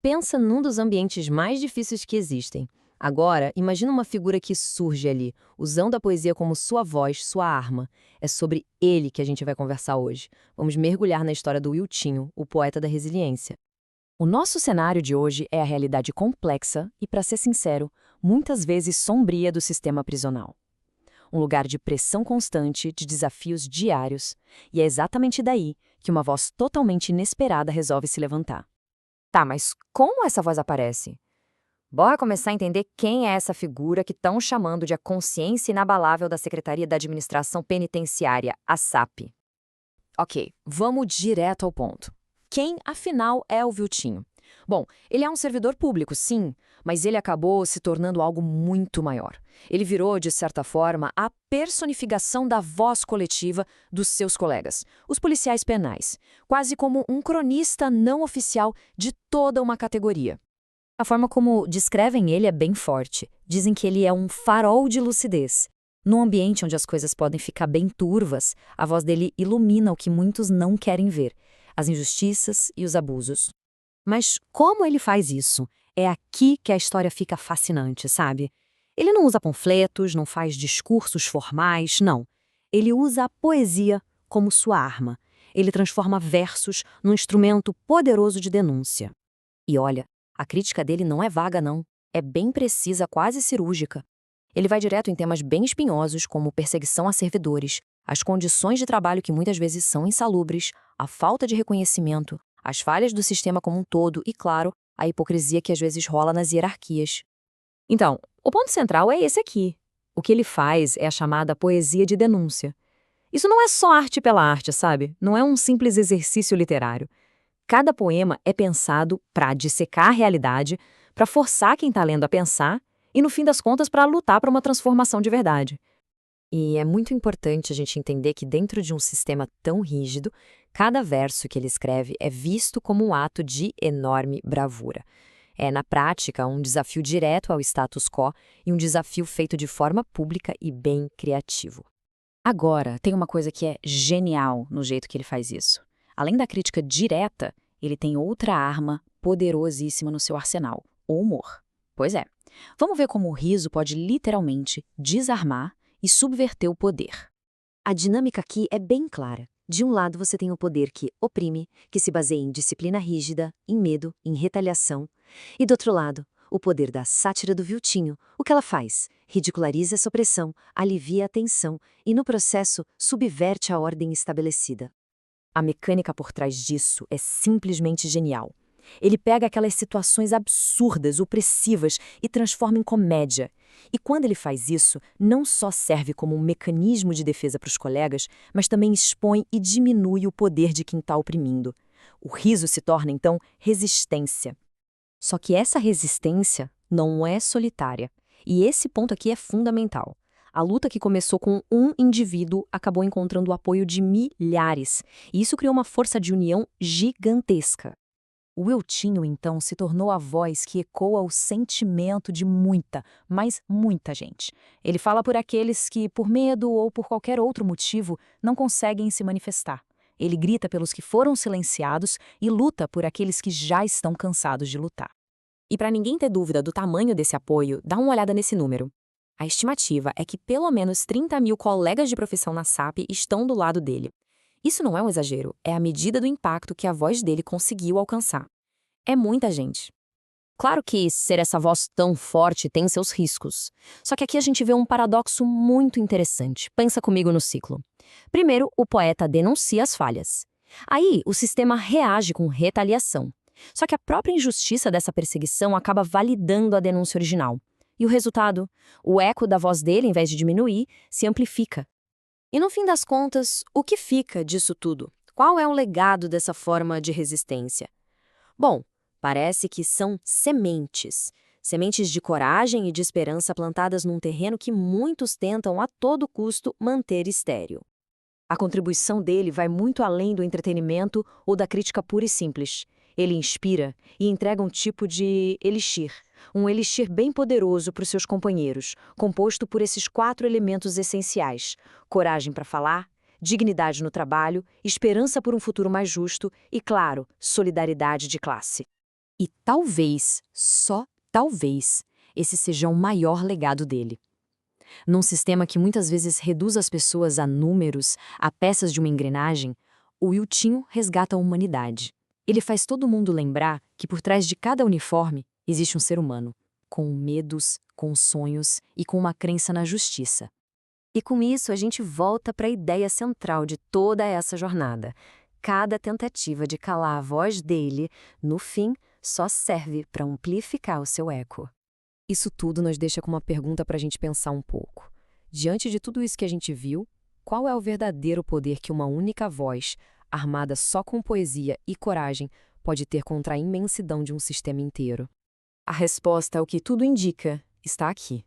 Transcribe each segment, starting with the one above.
Pensa num dos ambientes mais difíceis que existem. Agora, imagina uma figura que surge ali, usando a poesia como sua voz, sua arma. É sobre ele que a gente vai conversar hoje. Vamos mergulhar na história do Wiltinho, o poeta da resiliência. O nosso cenário de hoje é a realidade complexa e, para ser sincero, muitas vezes sombria do sistema prisional. Um lugar de pressão constante, de desafios diários, e é exatamente daí que uma voz totalmente inesperada resolve se levantar. Tá, mas como essa voz aparece? Bora começar a entender quem é essa figura que estão chamando de a consciência inabalável da Secretaria da Administração Penitenciária, a SAP. Ok, vamos direto ao ponto. Quem, afinal, é o Viltinho? Bom, ele é um servidor público, sim, mas ele acabou se tornando algo muito maior. Ele virou, de certa forma, a personificação da voz coletiva dos seus colegas, os policiais penais, quase como um cronista não oficial de toda uma categoria. A forma como descrevem ele é bem forte. Dizem que ele é um farol de lucidez. Num ambiente onde as coisas podem ficar bem turvas, a voz dele ilumina o que muitos não querem ver, as injustiças e os abusos. Mas como ele faz isso? É aqui que a história fica fascinante, sabe? Ele não usa panfletos, não faz discursos formais, não. Ele usa a poesia como sua arma. Ele transforma versos num instrumento poderoso de denúncia. E olha, a crítica dele não é vaga, não. É bem precisa, quase cirúrgica. Ele vai direto em temas bem espinhosos, como perseguição a servidores, as condições de trabalho que muitas vezes são insalubres, a falta de reconhecimento, as falhas do sistema como um todo e, claro, a hipocrisia que às vezes rola nas hierarquias. Então, o ponto central é esse aqui. O que ele faz é a chamada poesia de denúncia. Isso não é só arte pela arte, sabe? Não é um simples exercício literário. Cada poema é pensado para dissecar a realidade, para forçar quem está lendo a pensar e, no fim das contas, para lutar por uma transformação de verdade. E é muito importante a gente entender que dentro de um sistema tão rígido, cada verso que ele escreve é visto como um ato de enorme bravura. É, na prática, um desafio direto ao status quo e um desafio feito de forma pública e bem criativo. Agora, tem uma coisa que é genial no jeito que ele faz isso. Além da crítica direta, ele tem outra arma poderosíssima no seu arsenal, o humor. Pois é, vamos ver como o riso pode literalmente desarmar e subverter o poder. A dinâmica aqui é bem clara. De um lado, você tem o poder que oprime, que se baseia em disciplina rígida, em medo, em retaliação. E do outro lado, o poder da sátira do Viltinho. O que ela faz? Ridiculariza essa opressão, alivia a tensão e, no processo, subverte a ordem estabelecida. A mecânica por trás disso é simplesmente genial. Ele pega aquelas situações absurdas, opressivas e transforma em comédia. E quando ele faz isso, não só serve como um mecanismo de defesa para os colegas, mas também expõe e diminui o poder de quem está oprimindo. O riso se torna, então, resistência. Só que essa resistência não é solitária. E esse ponto aqui é fundamental. A luta que começou com um indivíduo acabou encontrando o apoio de milhares. E isso criou uma força de união gigantesca. O Wiltinho, então, se tornou a voz que ecoa o sentimento de muita, mas muita gente. Ele fala por aqueles que, por medo ou por qualquer outro motivo, não conseguem se manifestar. Ele grita pelos que foram silenciados e luta por aqueles que já estão cansados de lutar. E para ninguém ter dúvida do tamanho desse apoio, dá uma olhada nesse número. A estimativa é que pelo menos 30 mil colegas de profissão na SAP estão do lado dele. Isso não é um exagero, é a medida do impacto que a voz dele conseguiu alcançar. É muita gente. Claro que ser essa voz tão forte tem seus riscos. Só que aqui a gente vê um paradoxo muito interessante. Pensa comigo no ciclo. Primeiro, o poeta denuncia as falhas. Aí, o sistema reage com retaliação. Só que a própria injustiça dessa perseguição acaba validando a denúncia original. E o resultado? O eco da voz dele, em vez de diminuir, se amplifica. E no fim das contas, o que fica disso tudo? Qual é o legado dessa forma de resistência? Bom, parece que são sementes. Sementes de coragem e de esperança plantadas num terreno que muitos tentam a todo custo manter estéril. A contribuição dele vai muito além do entretenimento ou da crítica pura e simples. Ele inspira e entrega um tipo de elixir, um elixir bem poderoso para os seus companheiros, composto por esses 4 elementos essenciais: coragem para falar, dignidade no trabalho, esperança por um futuro mais justo e, claro, solidariedade de classe. E talvez, só talvez, esse seja o maior legado dele. Num sistema que muitas vezes reduz as pessoas a números, a peças de uma engrenagem, o Wiltinho resgata a humanidade. Ele faz todo mundo lembrar que por trás de cada uniforme existe um ser humano, com medos, com sonhos e com uma crença na justiça. E com isso a gente volta para a ideia central de toda essa jornada. Cada tentativa de calar a voz dele, no fim, só serve para amplificar o seu eco. Isso tudo nos deixa com uma pergunta para a gente pensar um pouco. Diante de tudo isso que a gente viu, qual é o verdadeiro poder que uma única voz, armada só com poesia e coragem, pode ter contra a imensidão de um sistema inteiro? A resposta ao que tudo indica está aqui.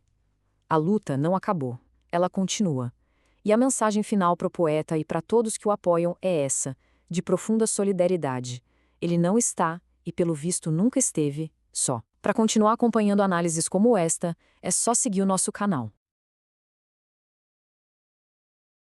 A luta não acabou, ela continua. E a mensagem final para o poeta e para todos que o apoiam é essa, de profunda solidariedade. Ele não está, e pelo visto nunca esteve, só. Para continuar acompanhando análises como esta, é só seguir o nosso canal.